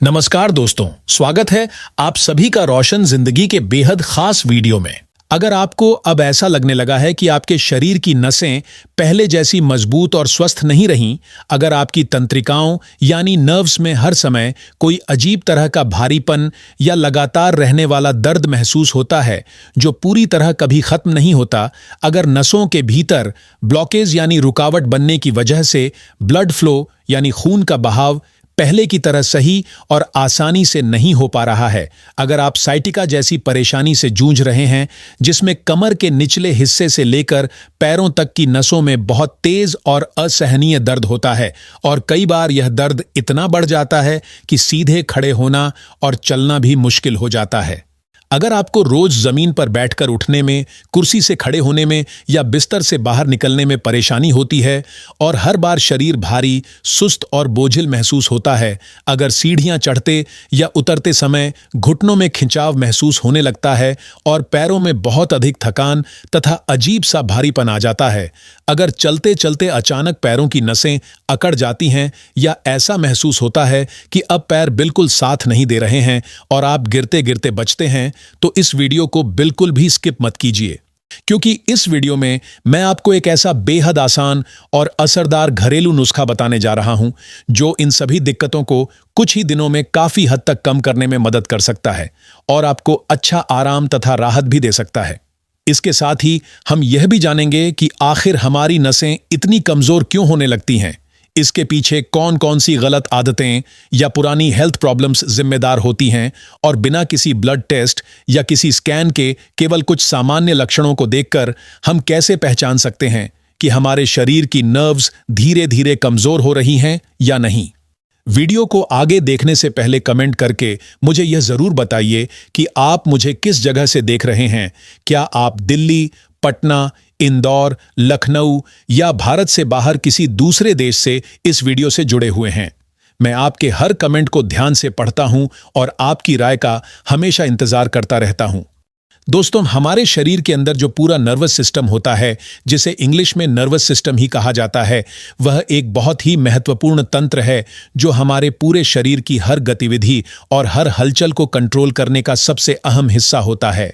नमस्कार दोस्तों, स्वागत है आप सभी का रोशन जिंदगी के बेहद खास वीडियो में। अगर आपको अब ऐसा लगने लगा है कि आपके शरीर की नसें पहले जैसी मजबूत और स्वस्थ नहीं रहीं, अगर आपकी तंत्रिकाओं यानी नर्व्स में हर समय कोई अजीब तरह का भारीपन या लगातार रहने वाला दर्द महसूस होता है जो पूरी तरह कभी खत्म नहीं होता, अगर नसों के भीतर ब्लॉकेज यानी रुकावट बनने की वजह से ब्लड फ्लो यानी खून का बहाव पहले की तरह सही और आसानी से नहीं हो पा रहा है, अगर आप साइटिका जैसी परेशानी से जूझ रहे हैं जिसमें कमर के निचले हिस्से से लेकर पैरों तक की नसों में बहुत तेज और असहनीय दर्द होता है और कई बार यह दर्द इतना बढ़ जाता है कि सीधे खड़े होना और चलना भी मुश्किल हो जाता है, अगर आपको रोज जमीन पर बैठकर उठने में, कुर्सी से खड़े होने में या बिस्तर से बाहर निकलने में परेशानी होती है और हर बार शरीर भारी, सुस्त और बोझिल महसूस होता है, अगर सीढ़ियां चढ़ते या उतरते समय घुटनों में खिंचाव महसूस होने लगता है और पैरों में बहुत अधिक थकान तथा अजीब सा भारीपन आ जाता है, अगर चलते चलते अचानक पैरों की नसें अकड़ जाती हैं या ऐसा महसूस होता है कि अब पैर बिल्कुल साथ नहीं दे रहे हैं और आप गिरते गिरते बचते हैं, तो इस वीडियो को बिल्कुल भी स्किप मत कीजिए, क्योंकि इस वीडियो में मैं आपको एक ऐसा बेहद आसान और असरदार घरेलू नुस्खा बताने जा रहा हूं जो इन सभी दिक्कतों को कुछ ही दिनों में काफी हद तक कम करने में मदद कर सकता है और आपको अच्छा आराम तथा राहत भी दे सकता है। इसके साथ ही हम यह भी जानेंगे कि आखिर हमारी नसें इतनी कमजोर क्यों होने लगती हैं, इसके पीछे कौन कौन सी गलत आदतें या पुरानी हेल्थ प्रॉब्लम्स जिम्मेदार होती हैं और बिना किसी ब्लड टेस्ट या किसी स्कैन के केवल कुछ सामान्य लक्षणों को देखकर हम कैसे पहचान सकते हैं कि हमारे शरीर की नर्व्स धीरे धीरे कमजोर हो रही हैं या नहीं। वीडियो को आगे देखने से पहले कमेंट करके मुझे यह जरूर बताइए कि आप मुझे किस जगह से देख रहे हैं। क्या आप दिल्ली, पटना, इंदौर, लखनऊ या भारत से बाहर किसी दूसरे देश से इस वीडियो से जुड़े हुए हैं? मैं आपके हर कमेंट को ध्यान से पढ़ता हूं और आपकी राय का हमेशा इंतजार करता रहता हूं। दोस्तों, हमारे शरीर के अंदर जो पूरा नर्वस सिस्टम होता है, जिसे इंग्लिश में नर्वस सिस्टम ही कहा जाता है, वह एक बहुत ही महत्वपूर्ण तंत्र है जो हमारे पूरे शरीर की हर गतिविधि और हर हलचल को कंट्रोल करने का सबसे अहम हिस्सा होता है।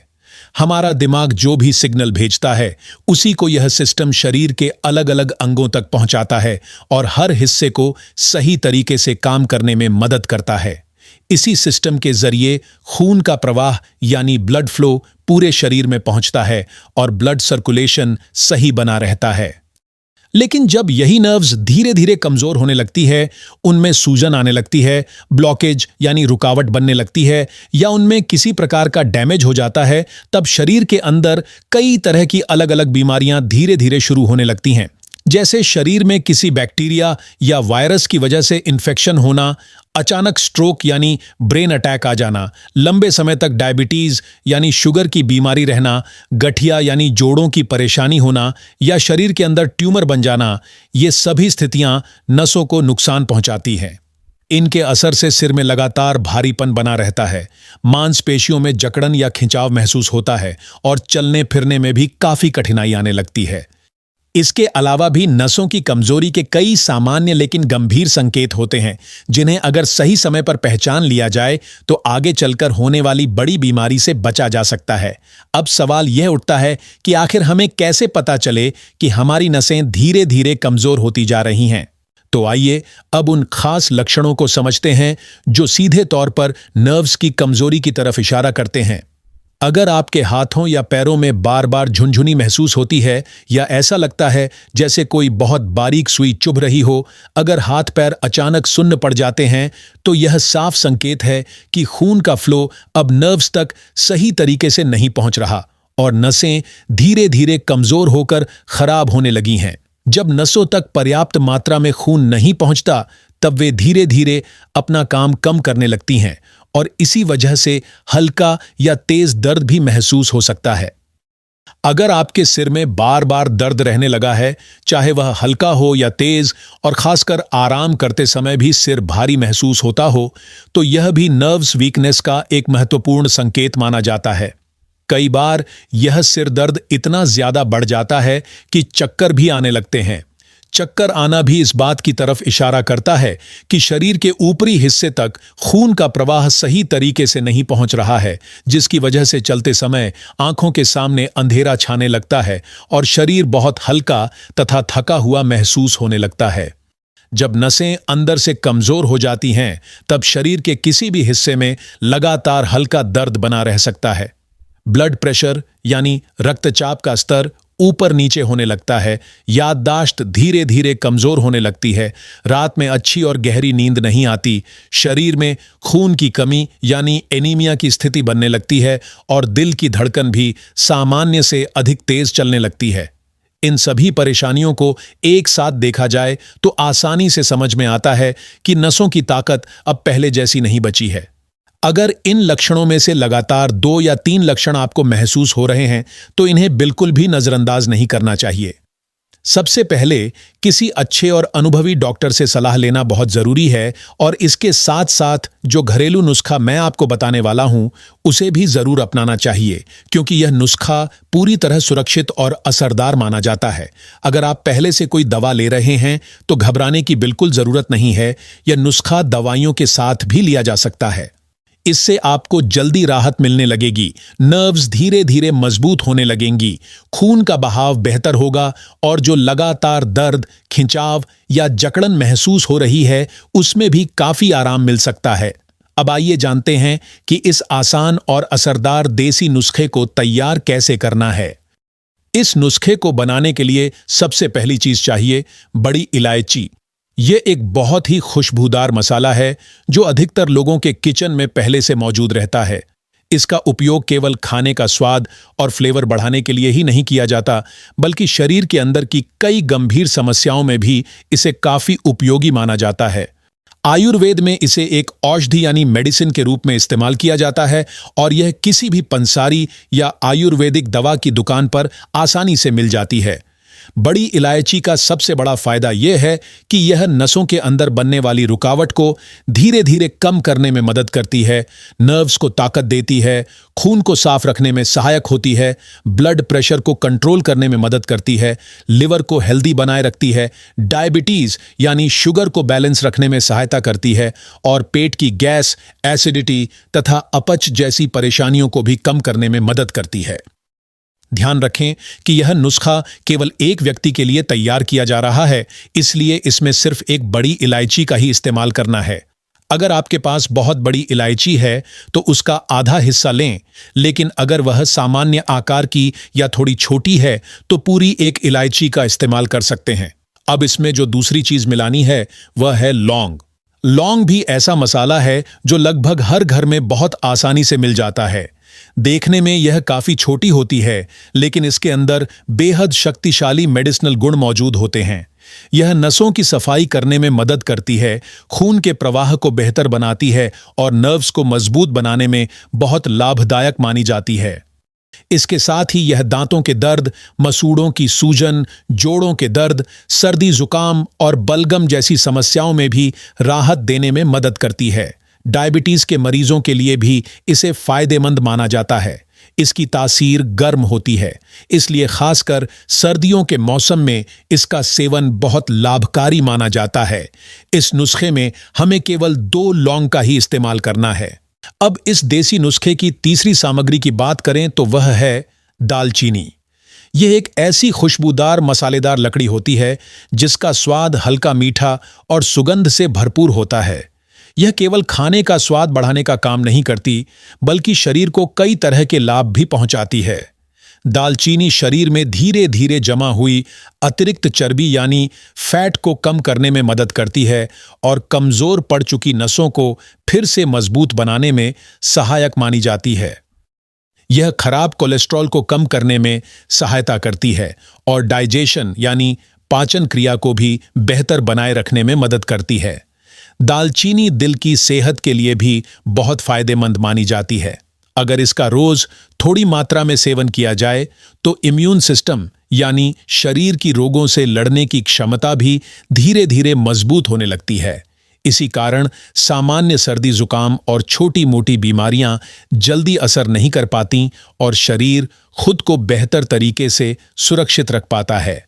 हमारा दिमाग जो भी सिग्नल भेजता है उसी को यह सिस्टम शरीर के अलग अलग अंगों तक पहुंचाता है और हर हिस्से को सही तरीके से काम करने में मदद करता है। इसी सिस्टम के जरिए खून का प्रवाह यानी ब्लड फ्लो पूरे शरीर में पहुंचता है और ब्लड सर्कुलेशन सही बना रहता है। लेकिन जब यही नर्व्स धीरे धीरे कमजोर होने लगती है, उनमें सूजन आने लगती है, ब्लॉकेज यानी रुकावट बनने लगती है या उनमें किसी प्रकार का डैमेज हो जाता है, तब शरीर के अंदर कई तरह की अलग अलग बीमारियां धीरे धीरे शुरू होने लगती हैं। जैसे शरीर में किसी बैक्टीरिया या वायरस की वजह से इन्फेक्शन होना, अचानक स्ट्रोक यानी ब्रेन अटैक आ जाना, लंबे समय तक डायबिटीज यानी शुगर की बीमारी रहना, गठिया यानी जोड़ों की परेशानी होना या शरीर के अंदर ट्यूमर बन जाना, ये सभी स्थितियां नसों को नुकसान पहुंचाती हैं। इनके असर से सिर में लगातार भारीपन बना रहता है, मांसपेशियों में जकड़न या खिंचाव महसूस होता है और चलने फिरने में भी काफी कठिनाई आने लगती है। इसके अलावा भी नसों की कमजोरी के कई सामान्य लेकिन गंभीर संकेत होते हैं जिन्हें अगर सही समय पर पहचान लिया जाए तो आगे चलकर होने वाली बड़ी बीमारी से बचा जा सकता है। अब सवाल यह उठता है कि आखिर हमें कैसे पता चले कि हमारी नसें धीरे धीरे कमजोर होती जा रही हैं। तो आइए अब उन खास लक्षणों को समझते हैं जो सीधे तौर पर नर्व्स की कमजोरी की तरफ इशारा करते हैं। अगर आपके हाथों या पैरों में बार बार झुनझुनी महसूस होती है या ऐसा लगता है जैसे कोई बहुत बारीक सुई चुभ रही हो, अगर हाथ पैर अचानक सुन्न पड़ जाते हैं, तो यह साफ संकेत है कि खून का फ्लो अब नर्व्स तक सही तरीके से नहीं पहुंच रहा और नसें धीरे धीरे कमजोर होकर खराब होने लगी हैं। जब नसों तक पर्याप्त मात्रा में खून नहीं पहुंचता, तब वे धीरे धीरे अपना काम कम करने लगती हैं और इसी वजह से हल्का या तेज दर्द भी महसूस हो सकता है। अगर आपके सिर में बार बार दर्द रहने लगा है, चाहे वह हल्का हो या तेज, और खासकर आराम करते समय भी सिर भारी महसूस होता हो, तो यह भी नर्व्स वीकनेस का एक महत्वपूर्ण संकेत माना जाता है। कई बार यह सिर दर्द इतना ज्यादा बढ़ जाता है कि चक्कर भी आने लगते हैं। चक्कर आना भी इस बात की तरफ इशारा करता है कि शरीर के ऊपरी हिस्से तक खून का प्रवाह सही तरीके से नहीं पहुंच रहा है, जिसकी वजह से चलते समय आंखों के सामने अंधेरा छाने लगता है और शरीर बहुत हल्का तथा थका हुआ महसूस होने लगता है। जब नसें अंदर से कमजोर हो जाती हैं, तब शरीर के किसी भी हिस्से में लगातार हल्का दर्द बना रह सकता है। ब्लड प्रेशर यानी रक्तचाप का स्तर ऊपर नीचे होने लगता है, याददाश्त धीरे धीरे कमजोर होने लगती है, रात में अच्छी और गहरी नींद नहीं आती, शरीर में खून की कमी यानी एनीमिया की स्थिति बनने लगती है और दिल की धड़कन भी सामान्य से अधिक तेज चलने लगती है। इन सभी परेशानियों को एक साथ देखा जाए तो आसानी से समझ में आता है कि नसों की ताकत अब पहले जैसी नहीं बची है। अगर इन लक्षणों में से लगातार 2 या 3 लक्षण आपको महसूस हो रहे हैं तो इन्हें बिल्कुल भी नजरअंदाज नहीं करना चाहिए। सबसे पहले किसी अच्छे और अनुभवी डॉक्टर से सलाह लेना बहुत जरूरी है और इसके साथ साथ जो घरेलू नुस्खा मैं आपको बताने वाला हूं उसे भी जरूर अपनाना चाहिए, क्योंकि यह नुस्खा पूरी तरह सुरक्षित और असरदार माना जाता है। अगर आप पहले से कोई दवा ले रहे हैं तो घबराने की बिल्कुल जरूरत नहीं है। यह नुस्खा दवाइयों के साथ भी लिया जा सकता है। इससे आपको जल्दी राहत मिलने लगेगी, नर्व्स धीरे धीरे मजबूत होने लगेंगी, खून का बहाव बेहतर होगा और जो लगातार दर्द, खिंचाव या जकड़न महसूस हो रही है उसमें भी काफी आराम मिल सकता है। अब आइए जानते हैं कि इस आसान और असरदार देसी नुस्खे को तैयार कैसे करना है। इस नुस्खे को बनाने के लिए सबसे पहली चीज चाहिए बड़ी इलायची। ये एक बहुत ही खुशबूदार मसाला है जो अधिकतर लोगों के किचन में पहले से मौजूद रहता है। इसका उपयोग केवल खाने का स्वाद और फ्लेवर बढ़ाने के लिए ही नहीं किया जाता, बल्कि शरीर के अंदर की कई गंभीर समस्याओं में भी इसे काफी उपयोगी माना जाता है। आयुर्वेद में इसे एक औषधि यानी मेडिसिन के रूप में इस्तेमाल किया जाता है और यह किसी भी पंसारी या आयुर्वेदिक दवा की दुकान पर आसानी से मिल जाती है। बड़ी इलायची का सबसे बड़ा फायदा यह है कि यह नसों के अंदर बनने वाली रुकावट को धीरे धीरे कम करने में मदद करती है, नर्व्स को ताकत देती है, खून को साफ रखने में सहायक होती है, ब्लड प्रेशर को कंट्रोल करने में मदद करती है, लिवर को हेल्दी बनाए रखती है, डायबिटीज यानी शुगर को बैलेंस रखने में सहायता करती है और पेट की गैस, एसिडिटी तथा अपच जैसी परेशानियों को भी कम करने में मदद करती है। ध्यान रखें कि यह नुस्खा केवल एक व्यक्ति के लिए तैयार किया जा रहा है, इसलिए इसमें सिर्फ एक बड़ी इलायची का ही इस्तेमाल करना है। अगर आपके पास बहुत बड़ी इलायची है तो उसका आधा हिस्सा लें, लेकिन अगर वह सामान्य आकार की या थोड़ी छोटी है तो पूरी एक इलायची का इस्तेमाल कर सकते हैं। अब इसमें जो दूसरी चीज मिलानी है वह है लौंग। लौंग भी ऐसा मसाला है जो लगभग हर घर में बहुत आसानी से मिल जाता है। देखने में यह काफी छोटी होती है, लेकिन इसके अंदर बेहद शक्तिशाली मेडिसिनल गुण मौजूद होते हैं। यह नसों की सफाई करने में मदद करती है, खून के प्रवाह को बेहतर बनाती है और नर्व्स को मजबूत बनाने में बहुत लाभदायक मानी जाती है। इसके साथ ही यह दांतों के दर्द, मसूड़ों की सूजन, जोड़ों के दर्द, सर्दी जुकाम और बलगम जैसी समस्याओं में भी राहत देने में मदद करती है। डायबिटीज के मरीजों के लिए भी इसे फायदेमंद माना जाता है। इसकी तासीर गर्म होती है, इसलिए खासकर सर्दियों के मौसम में इसका सेवन बहुत लाभकारी माना जाता है। इस नुस्खे में हमें केवल 2 लौंग का ही इस्तेमाल करना है। अब इस देसी नुस्खे की तीसरी सामग्री की बात करें तो वह है दालचीनी। यह एक ऐसी खुशबूदार मसालेदार लकड़ी होती है जिसका स्वाद हल्का मीठा और सुगंध से भरपूर होता है। यह केवल खाने का स्वाद बढ़ाने का काम नहीं करती, बल्कि शरीर को कई तरह के लाभ भी पहुंचाती है। दालचीनी शरीर में धीरे धीरे जमा हुई अतिरिक्त चर्बी यानी फैट को कम करने में मदद करती है और कमजोर पड़ चुकी नसों को फिर से मजबूत बनाने में सहायक मानी जाती है। यह खराब कोलेस्ट्रॉल को कम करने में सहायता करती है और डाइजेशन यानी पाचन क्रिया को भी बेहतर बनाए रखने में मदद करती है। दालचीनी दिल की सेहत के लिए भी बहुत फायदेमंद मानी जाती है। अगर इसका रोज थोड़ी मात्रा में सेवन किया जाए तो इम्यून सिस्टम यानी शरीर की रोगों से लड़ने की क्षमता भी धीरे धीरे मजबूत होने लगती है। इसी कारण सामान्य सर्दी जुकाम और छोटी मोटी बीमारियां जल्दी असर नहीं कर पाती और शरीर खुद को बेहतर तरीके से सुरक्षित रख पाता है।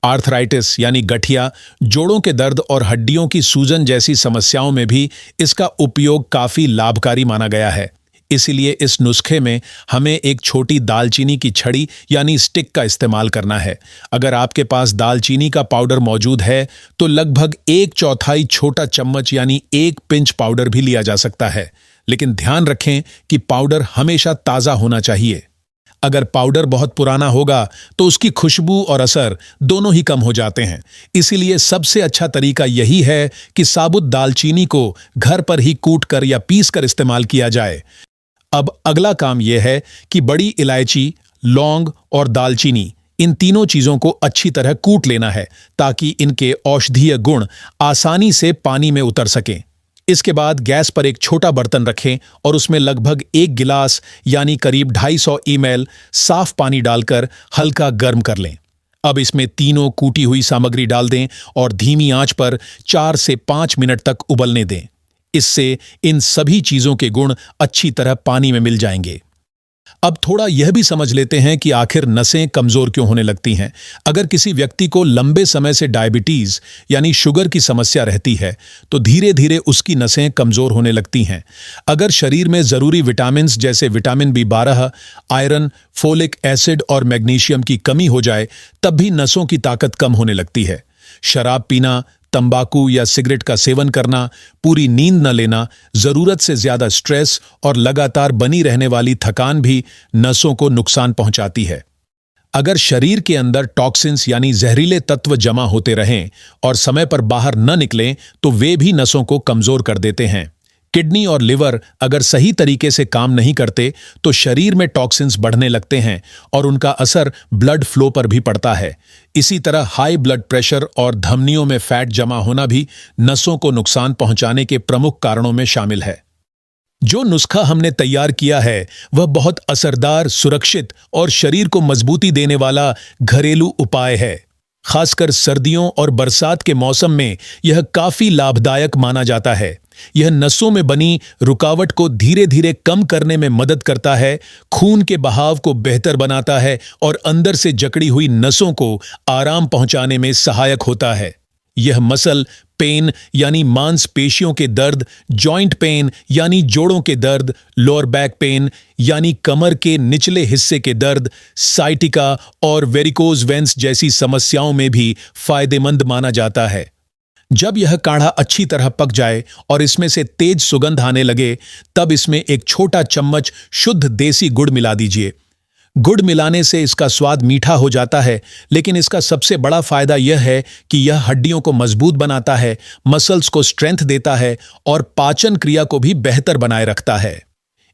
आर्थराइटिस यानी गठिया, जोड़ों के दर्द और हड्डियों की सूजन जैसी समस्याओं में भी इसका उपयोग काफी लाभकारी माना गया है। इसीलिए इस नुस्खे में हमें एक छोटी दालचीनी की छड़ी यानी स्टिक का इस्तेमाल करना है। अगर आपके पास दालचीनी का पाउडर मौजूद है तो लगभग 1/4 छोटा चम्मच यानी 1 पिंच पाउडर भी लिया जा सकता है, लेकिन ध्यान रखें कि पाउडर हमेशा ताज़ा होना चाहिए। अगर पाउडर बहुत पुराना होगा तो उसकी खुशबू और असर दोनों ही कम हो जाते हैं। इसीलिए सबसे अच्छा तरीका यही है कि साबुत दालचीनी को घर पर ही कूट कर या पीस कर इस्तेमाल किया जाए। अब अगला काम यह है कि बड़ी इलायची, लौंग और दालचीनी, इन तीनों चीजों को अच्छी तरह कूट लेना है ताकि इनके औषधीय गुण आसानी से पानी में उतर सकें। इसके बाद गैस पर एक छोटा बर्तन रखें और उसमें लगभग 1 गिलास यानी करीब 250 ml साफ पानी डालकर हल्का गर्म कर लें। अब इसमें तीनों कूटी हुई सामग्री डाल दें और धीमी आंच पर 4 से 5 मिनट तक उबलने दें। इससे इन सभी चीजों के गुण अच्छी तरह पानी में मिल जाएंगे। अब थोड़ा यह भी समझ लेते हैं कि आखिर नसें कमजोर क्यों होने लगती हैं। अगर किसी व्यक्ति को लंबे समय से डायबिटीज यानी शुगर की समस्या रहती है तो धीरे धीरे उसकी नसें कमजोर होने लगती हैं। अगर शरीर में जरूरी विटामिन जैसे vitamin B12, iron, folic acid और मैग्नीशियम की कमी हो जाए तब भी नसों की ताकत कम होने लगती है। शराब पीना, तंबाकू या सिगरेट का सेवन करना, पूरी नींद न लेना, जरूरत से ज्यादा स्ट्रेस और लगातार बनी रहने वाली थकान भी नसों को नुकसान पहुंचाती है। अगर शरीर के अंदर टॉक्सिन्स यानी जहरीले तत्व जमा होते रहें और समय पर बाहर न निकलें तो वे भी नसों को कमजोर कर देते हैं। किडनी और लिवर अगर सही तरीके से काम नहीं करते तो शरीर में टॉक्सिन्स बढ़ने लगते हैं और उनका असर ब्लड फ्लो पर भी पड़ता है। इसी तरह हाई ब्लड प्रेशर और धमनियों में फैट जमा होना भी नसों को नुकसान पहुंचाने के प्रमुख कारणों में शामिल है। जो नुस्खा हमने तैयार किया है वह बहुत असरदार, सुरक्षित और शरीर को मजबूती देने वाला घरेलू उपाय है। खासकर सर्दियों और बरसात के मौसम में यह काफी लाभदायक माना जाता है। यह नसों में बनी रुकावट को धीरे धीरे कम करने में मदद करता है, खून के बहाव को बेहतर बनाता है और अंदर से जकड़ी हुई नसों को आराम पहुंचाने में सहायक होता है। यह मसल पेन यानी मांसपेशियों के दर्द, जॉइंट पेन यानी जोड़ों के दर्द, लोअर बैक पेन यानी कमर के निचले हिस्से के दर्द, साइटिका और वेरिकोज वेन्स जैसी समस्याओं में भी फायदेमंद माना जाता है। जब यह काढ़ा अच्छी तरह पक जाए और इसमें से तेज सुगंध आने लगे तब इसमें एक छोटा चम्मच शुद्ध देसी गुड़ मिला दीजिए। गुड़ मिलाने से इसका स्वाद मीठा हो जाता है, लेकिन इसका सबसे बड़ा फायदा यह है कि यह हड्डियों को मजबूत बनाता है, मसल्स को स्ट्रेंथ देता है और पाचन क्रिया को भी बेहतर बनाए रखता है।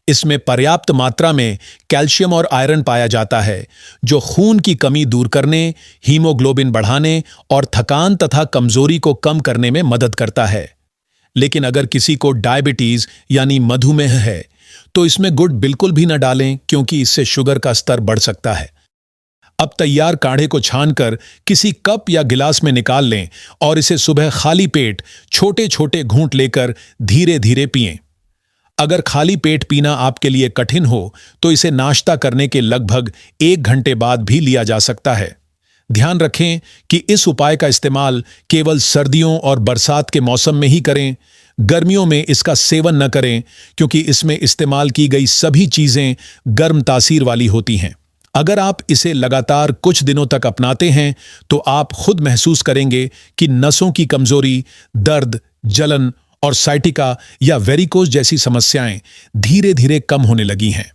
इसमें पर्याप्त मात्रा में कैल्शियम और आयरन पाया जाता है जो खून की कमी दूर करने, हीमोग्लोबिन बढ़ाने और थकान तथा कमजोरी को कम करने में मदद करता है। लेकिन अगर किसी को डायबिटीज यानी मधुमेह है तो इसमें गुड़ बिल्कुल भी न डालें क्योंकि इससे शुगर का स्तर बढ़ सकता है। अब तैयार काढ़े को छानकर किसी कप या गिलास में निकाल लें और इसे सुबह खाली पेट छोटे छोटे घूंट लेकर धीरे धीरे पिएं। अगर खाली पेट पीना आपके लिए कठिन हो तो इसे नाश्ता करने के लगभग 1 घंटे बाद भी लिया जा सकता है। ध्यान रखें कि इस उपाय का इस्तेमाल केवल सर्दियों और बरसात के मौसम में ही करें। गर्मियों में इसका सेवन न करें क्योंकि इसमें इस्तेमाल की गई सभी चीजें गर्म तासीर वाली होती हैं। अगर आप इसे लगातार कुछ दिनों तक अपनाते हैं तो आप खुद महसूस करेंगे कि नसों की कमजोरी, दर्द, जलन और साइटिका या वेरिकोज जैसी समस्याएं धीरे धीरे कम होने लगी हैं।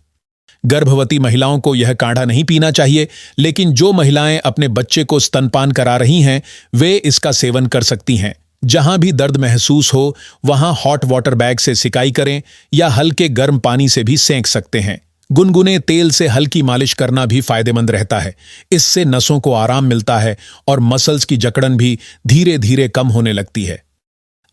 गर्भवती महिलाओं को यह काढ़ा नहीं पीना चाहिए, लेकिन जो महिलाएं अपने बच्चे को स्तनपान करा रही हैं वे इसका सेवन कर सकती हैं। जहां भी दर्द महसूस हो वहां हॉट वाटर बैग से सिकाई करें या हल्के गर्म पानी से भी सेंक सकते हैं। गुनगुने तेल से हल्की मालिश करना भी फायदेमंद रहता है। इससे नसों को आराम मिलता है और मसल्स की जकड़न भी धीरे धीरे कम होने लगती है।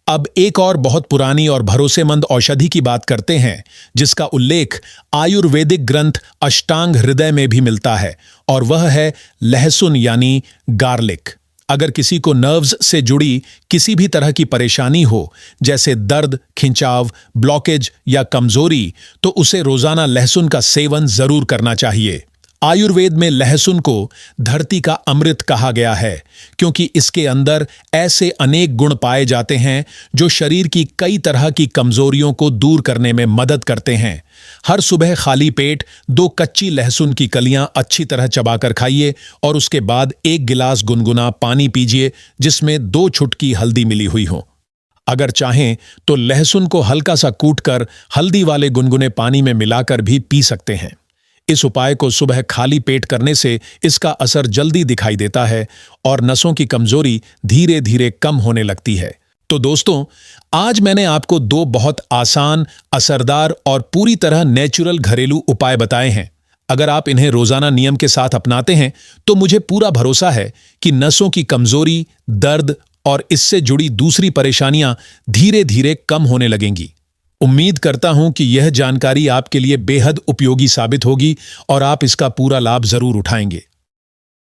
अब एक और बहुत पुरानी और भरोसेमंद औषधि की बात करते हैं जिसका उल्लेख आयुर्वेदिक ग्रंथ अष्टांग हृदय में भी मिलता है और वह है लहसुन यानी गार्लिक। अगर किसी को नर्व्स से जुड़ी किसी भी तरह की परेशानी हो जैसे दर्द, खिंचाव, ब्लॉकेज या कमजोरी तो उसे रोजाना लहसुन का सेवन जरूर करना चाहिए। आयुर्वेद में लहसुन को धरती का अमृत कहा गया है, क्योंकि इसके अंदर ऐसे अनेक गुण पाए जाते हैं जो शरीर की कई तरह की कमजोरियों को दूर करने में मदद करते हैं। हर सुबह खाली पेट 2 कच्ची लहसुन की कलियां अच्छी तरह चबाकर खाइए और उसके बाद 1 गिलास गुनगुना पानी पीजिए जिसमें 2 चुटकी हल्दी मिली हुई हो। अगर चाहें तो लहसुन को हल्का सा कूटकर हल्दी वाले गुनगुने पानी में मिलाकर भी पी सकते हैं। इस उपाय को सुबह खाली पेट करने से इसका असर जल्दी दिखाई देता है और नसों की कमजोरी धीरे धीरे कम होने लगती है। तो दोस्तों, आज मैंने आपको 2 बहुत आसान, असरदार और पूरी तरह नेचुरल घरेलू उपाय बताए हैं। अगर आप इन्हें रोजाना नियम के साथ अपनाते हैं तो मुझे पूरा भरोसा है कि नसों की कमजोरी, दर्द और इससे जुड़ी दूसरी परेशानियां धीरे धीरे कम होने लगेंगी। उम्मीद करता हूं कि यह जानकारी आपके लिए बेहद उपयोगी साबित होगी और आप इसका पूरा लाभ जरूर उठाएंगे।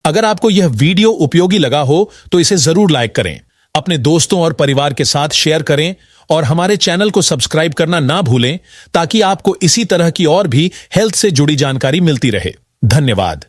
अगर आपको यह वीडियो उपयोगी लगा हो तो इसे जरूर लाइक करें, अपने दोस्तों और परिवार के साथ शेयर करें और हमारे चैनल को सब्सक्राइब करना ना भूलें ताकि आपको इसी तरह की और भी हेल्थ से जुड़ी जानकारी मिलती रहे। धन्यवाद।